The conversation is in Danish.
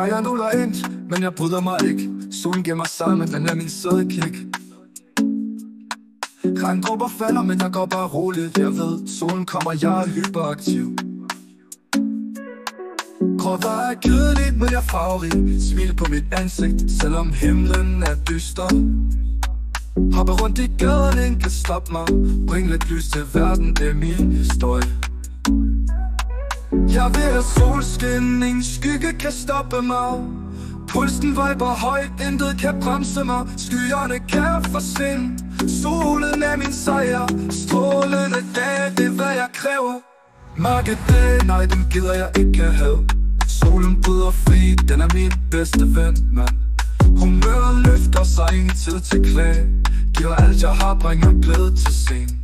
jeg nuller ind, men jeg bryder mig ikke. Solen gemmer sig, men den er min sidekick. Regndråber falder, men jeg går bare roligt. Jeg ved, solen kommer, jeg er hyperaktiv. Kroppen er kedelig, men jeg er farverig. Smil på mit ansigt, selvom himlen er dyster. Hoppe rundt i gaden, ingen kan stoppe mig. Bring lidt lys til verden, det er min historie. Jeg vil have solskin, ingen skygge kan stoppe mig. Pulsen viber højt, intet kan bremse mig. Skyerne kan forsvinde, solen er min sejr. Strålende dag, det er hvad jeg kræver. Mørke dage, nej dem gider jeg ikke have. Solen bryder fri, den er min bedste ven, mand. Humøret løfter sig, ingen tid til klage. Giver alt jeg har, bringer glæde til scenen.